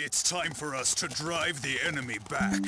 It's time for us to drive the enemy back.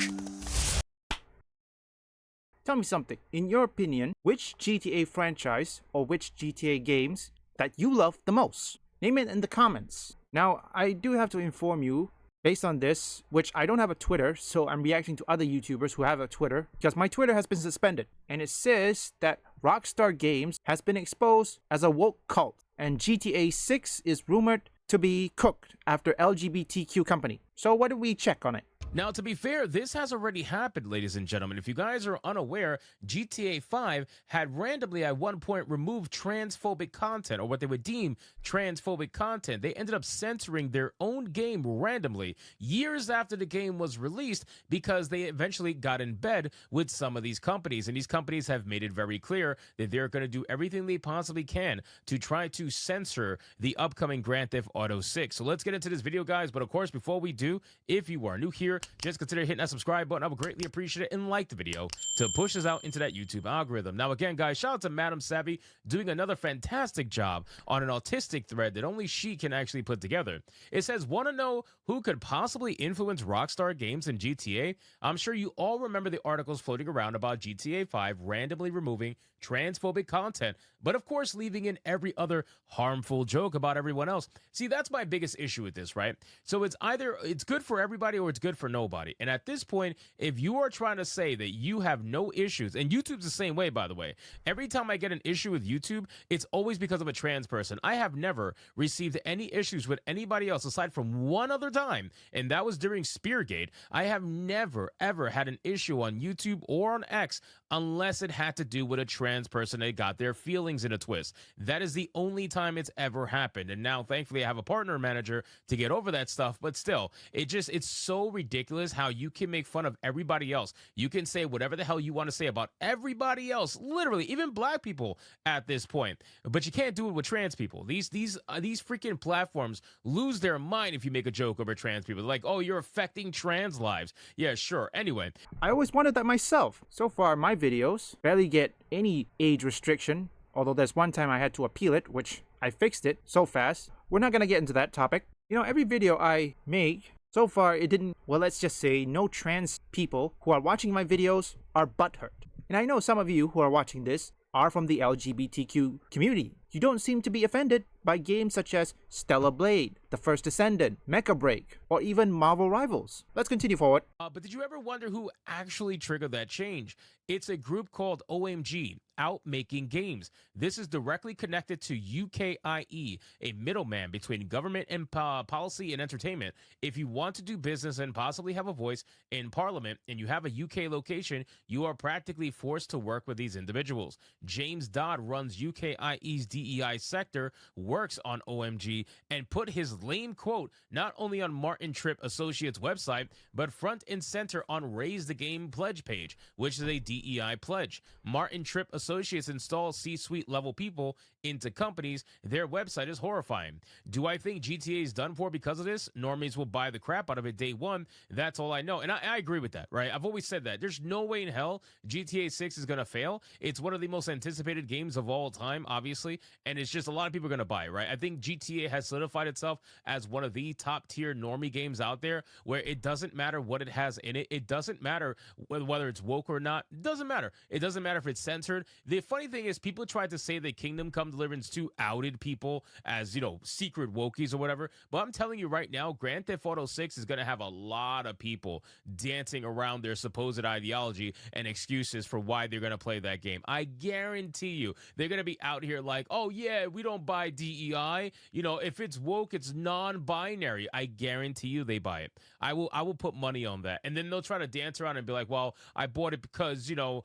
Tell me something. In your opinion, which GTA franchise or which GTA games that you love the most? Name it in the comments. Now, I do have to inform you, based on this, which I don't have a Twitter, so I'm reacting to other YouTubers who have a Twitter, because my Twitter has been suspended. And it says that Rockstar Games has been exposed as a woke cult, and GTA 6 is rumored to be cooked after LGBTQ company. So what do we check on it? Now, to be fair, this has already happened, ladies and gentlemen. If you guys are unaware, GTA 5 had randomly at one point removed transphobic content, or what they would deem transphobic content. They ended up censoring their own game randomly years after the game was released because they eventually got in bed with some of these companies. And these companies have made it very clear that they're going to do everything they possibly can to try to censor the upcoming Grand Theft Auto 6. So let's get into this video, guys. But of course, before we do, if you are new here, just consider hitting that subscribe button. I would greatly appreciate it, and like the video to push us out into that YouTube algorithm. Now, again, guys, shout out to Madam Savvy doing another fantastic job on an autistic thread that only she can actually put together. It says, want to know who could possibly influence Rockstar Games and GTA? I'm sure you all remember the articles floating around about GTA 5 randomly removing transphobic content, but of course leaving in every other harmful joke about everyone else. See, that's my biggest issue with this, right? So it's either it's good for everybody or it's good for nobody. And at this point, if you are trying to say that you have no issues, and YouTube's the same way, by the way, every time I get an issue with YouTube, it's always because of a trans person. I have never received any issues with anybody else aside from one other time, and that was during Speargate. I have never, ever had an issue on YouTube or on X unless it had to do with a trans person that got their feelings in a twist. That is the only time it's ever happened. And now, thankfully, I have a partner manager to get over that stuff. But still, it's so ridiculous how you can make fun of everybody else. You can say whatever the hell you want to say about everybody else, literally, even black people at this point. But you can't do it with trans people. These freaking platforms lose their mind if you make a joke over trans people. They're like, oh, you're affecting trans lives. Yeah, sure. Anyway, I always wanted that myself. So far, my videos barely get any age restriction, although there's one time I had to appeal it, which I fixed it so fast. We're not gonna get into that topic. You know, every video I make, so far it didn't, well, let's just say no trans people who are watching my videos are butthurt. And I know some of you who are watching this are from the LGBTQ community. You don't seem to be offended by games such as Stellar Blade, The First Descendant, Mecha Break, or even Marvel Rivals. Let's continue forward. But did you ever wonder who actually triggered that change? It's a group called OMG, Out Making Games. This is directly connected to UKIE, a middleman between government and policy and entertainment. If you want to do business and possibly have a voice in Parliament and you have a UK location, you are practically forced to work with these individuals. James Dodd runs UKIE's DEI sector, works on OMG, and put his lame quote not only on Martin Tripp Associates website, but front and center on Raise the Game pledge page, which is a DEI pledge. Martin Tripp Associates installs C-suite level people into companies. Their website is horrifying. Do I think GTA is done for because of this? Normies will buy the crap out of it day one. That's all I know. And I agree with that, right? I've always said that. There's no way in hell GTA 6 is going to fail. It's one of the most anticipated games of all time, obviously. And it's just a lot of people are going to buy it, right? I think GTA has solidified itself as one of the top tier normie games out there where it doesn't matter what it has in it. It doesn't matter whether it's woke or not. It doesn't matter. It doesn't matter if it's censored. The funny thing is people tried to say that Kingdom Come Deliverance 2 outed people as, you know, secret wokies or whatever. But I'm telling you right now, Grand Theft Auto 6 is going to have a lot of people dancing around their supposed ideology and excuses for why they're going to play that game. I guarantee you they're going to be out here like, oh yeah, we don't buy DEI. You know, if it's woke, it's non-binary. I guarantee you they buy it. I will put money on that. And then they'll try to dance around and be like, well, I bought it because, you know,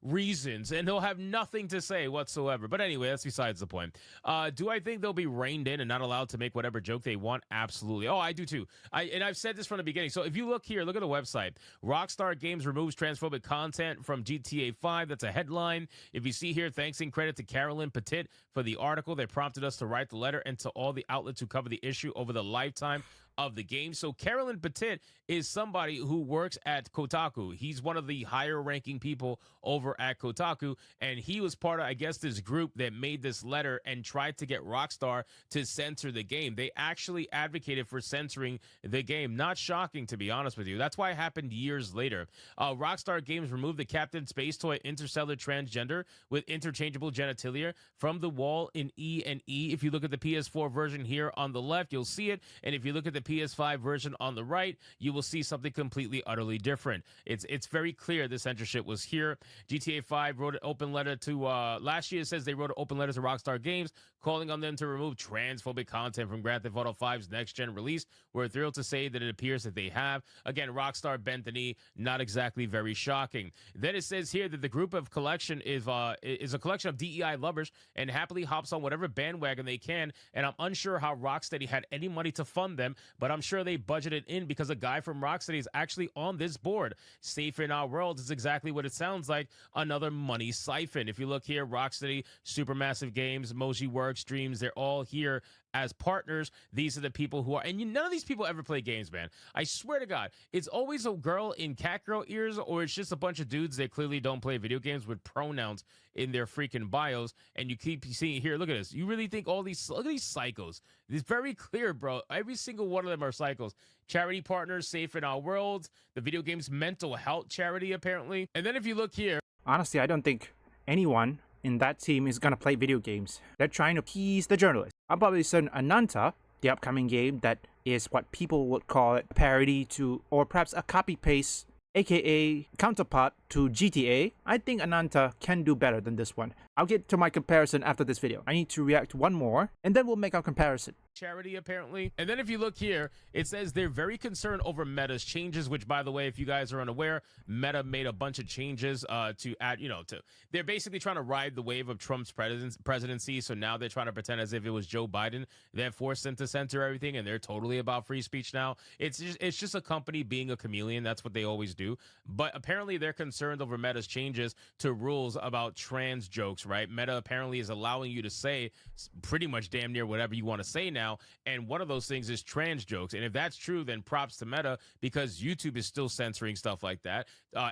reasons, and they'll have nothing to say whatsoever. But anyway, that's besides the point. Do I think they'll be reined in and not allowed to make whatever joke they want? Absolutely. Oh, I do too. And I've said this from the beginning. So if you look here, look at the website. Rockstar Games removes transphobic content from GTA 5. That's a headline. If you see here, thanks and credit to Carolyn Petit for the article that prompted us to write the letter, and to all the outlets who cover the issue over the lifetime of the game. So Carolyn Petit is somebody who works at Kotaku. He's one of the higher ranking people over at Kotaku, and he was part of, I guess, this group that made this letter and tried to get Rockstar to censor the game. They actually advocated for censoring the game. Not shocking, to be honest with you. That's why it happened years later. Rockstar Games removed the Captain Space Toy interstellar transgender with interchangeable genitalia from the wall in E and E. If you look at the PS4 version here on the left, you'll see it. And if you look at the PS5 version on the right, you will see something completely, utterly different. It's very clear the censorship was here. GTA 5 wrote an open letter to, last year it says they wrote an open letter to Rockstar Games calling on them to remove transphobic content from Grand Theft Auto 5's next-gen release. We're thrilled to say that it appears that they have. Again, Rockstar bent the knee, not exactly very shocking. Then it says here that the group of collection is a collection of DEI lovers and happily hops on whatever bandwagon they can, and I'm unsure how Rocksteady had any money to fund them, but I'm sure they budgeted in because a guy from Rocksteady is actually on this board. Safe in Our World is exactly what it sounds like, another money siphon. If you look here, Rocksteady, Supermassive Games, Moji Works, Dreams, they're all here as partners. These are the people who are, and none of these people ever play games, man. I swear to God, it's always a girl in cat girl ears, or it's just a bunch of dudes that clearly don't play video games with pronouns in their freaking bios. And you keep seeing here, look at this. You really think all these, look at these psychos. It's very clear, bro. Every single one of them are psychos. Charity partners, Safe in Our World, the video game's mental health charity, apparently. And then if you look here, Honestly, I don't think anyone in that team is gonna play video games. They're trying to tease the journalists. I'll probably send Ananta, the upcoming game that is what people would call it parody to, or perhaps a copy paste, aka counterpart to GTA. I think Ananta can do better than this one. I'll get to my comparison after this video. I need to react one more, and then we'll make our comparison. charity, apparently. And then if you look here, it says they're very concerned over Meta's changes, which, by the way, if you guys are unaware, Meta made a bunch of changes to add, they're basically trying to ride the wave of Trump's presidency. So now they're trying to pretend as if it was Joe Biden that forced them to censor everything, and they're totally about free speech now. It's just a company being a chameleon. That's what they always do. But apparently they're concerned over Meta's changes to rules about trans jokes, right? Meta apparently is allowing you to say pretty much damn near whatever you want to say now. And one of those things is trans jokes. And if that's true, then props to Meta, because YouTube is still censoring stuff like that.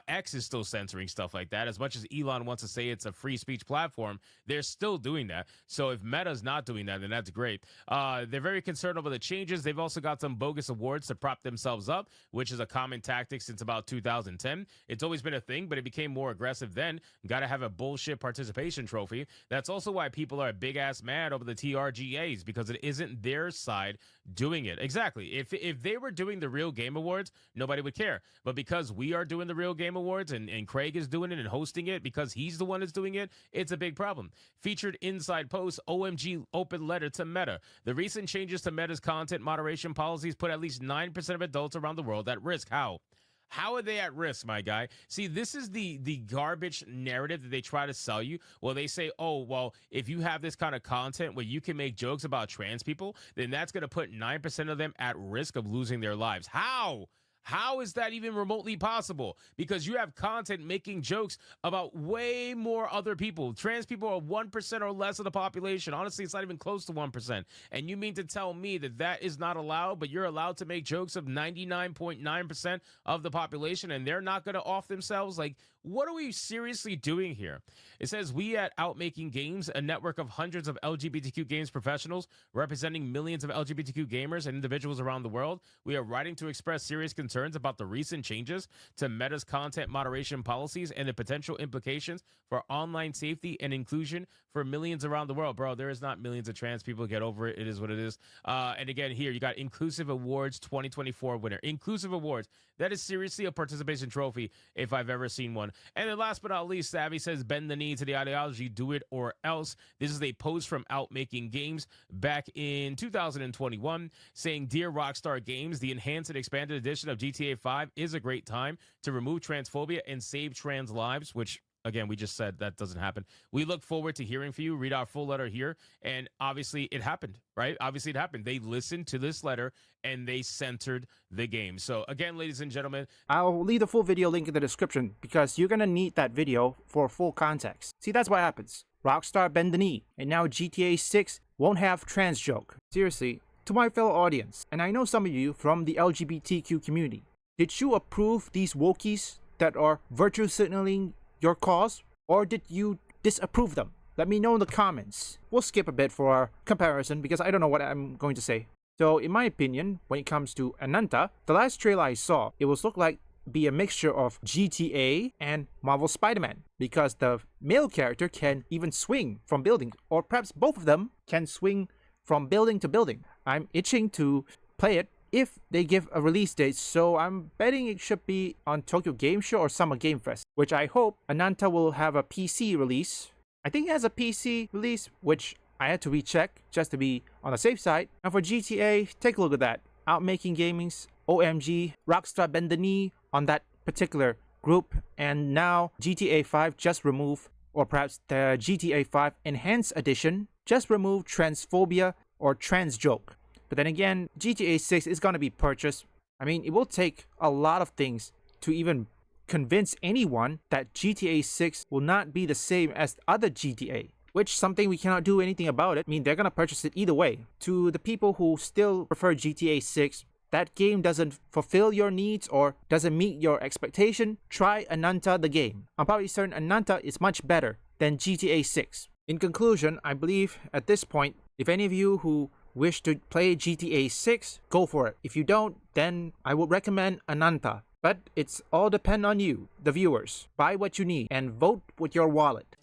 X is still censoring stuff like that. As much as Elon wants to say it's a free speech platform, they're still doing that. So if Meta's not doing that, then that's great. They're very concerned over the changes. They've also got some bogus awards to prop themselves up, which is a common tactic since about 2010. It's always been a thing, but it became more aggressive then. Got to have a bullshit participation trophy. That's also why people are big ass mad over the TRGAs, because it isn't their side doing it. Exactly. If they were doing the Real Game Awards, nobody would care. But because we are doing the Real Game Awards and Craig is doing it and hosting it because he's the one that's doing it, it's a big problem. Featured inside post, OMG open letter to Meta. The recent changes to Meta's content moderation policies put at least 9% of adults around the world at risk. How? How are they at risk, my guy? See, this is the garbage narrative that they try to sell you. Well, they say, oh, well, if you have this kind of content where you can make jokes about trans people, then that's going to put 9% of them at risk of losing their lives. How? How is that even remotely possible? Because you have content making jokes about way more other people. Trans people are 1% or less of the population. Honestly, it's not even close to 1%. And you mean to tell me that that is not allowed, but you're allowed to make jokes of 99.9% of the population, and they're not going to off themselves? Like, what are we seriously doing here? It says, we at Outmaking Games, a network of hundreds of LGBTQ games professionals representing millions of LGBTQ gamers and individuals around the world, we are writing to express serious concerns about the recent changes to Meta's content moderation policies and the potential implications for online safety and inclusion for millions around the world. Bro, there is not millions of trans people. Get over it. It is what it is. And again, here, you got Inclusive Awards 2024 winner. Inclusive Awards. That is seriously a participation trophy if I've ever seen one. And then last but not least, Savvy says, bend the knee to the ideology, do it or else. This is a post from Outmaking Games back in 2021 saying, Dear Rockstar Games, the enhanced and expanded edition of GTA 5 is a great time to remove transphobia and save trans lives, which, again, we just said that doesn't happen. We look forward to hearing from you. Read our full letter here. And obviously it happened, right? Obviously it happened. They listened to this letter and they censored the game. So again, ladies and gentlemen, I'll leave the full video link in the description because you're gonna need that video for full context. See, that's what happens. Rockstar bend the knee, and now GTA 6 won't have trans joke. Seriously, To my fellow audience, and I know some of you from the LGBTQ community, did you approve these wokies that are virtue signaling your cause, or did you disapprove them? Let me know in the comments. We'll skip a bit for our comparison because I don't know what I'm going to say. So in my opinion, when it comes to Ananta, the last trailer I saw, it was look like be a mixture of GTA and Marvel Spider-Man, because the male character can even swing from buildings, or perhaps both of them can swing from building to building. I'm itching to play it if they give a release date, so I'm betting it should be on Tokyo Game Show or Summer Game Fest, which I hope Ananta will have a PC release. I think it has a PC release, which I had to recheck just to be on the safe side. And for GTA, take a look at that. Outmaking Gaming's OMG, Rockstar bend the knee on that particular group, and now GTA 5 just removed, or perhaps the GTA 5 Enhanced Edition just removed transphobia or trans joke. But then again, GTA 6 is going to be purchased. I mean, it will take a lot of things to even convince anyone that GTA 6 will not be the same as other GTA, which something we cannot do anything about it. I mean, they're going to purchase it either way. To the people who still prefer GTA 6, that game doesn't fulfill your needs or doesn't meet your expectation, try Ananta the game. I'm probably certain Ananta is much better than GTA 6. In conclusion, I believe at this point, if any of you who wish to play GTA 6, go for it. If you don't, then I would recommend Ananta. But it's all depend on you, the viewers. Buy what you need and vote with your wallet.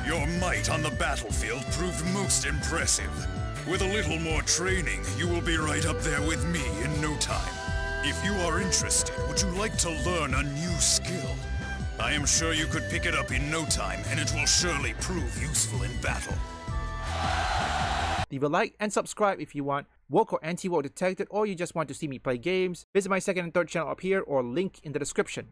Your might on the battlefield proved most impressive. With a little more training, you will be right up there with me in no time. If you are interested, would you like to learn a new skill? I am sure you could pick it up in no time, and it will surely prove useful in battle. Leave a like and subscribe if you want woke or anti-woke detected, or you just want to see me play games. Visit my second and third channel up here or link in the description.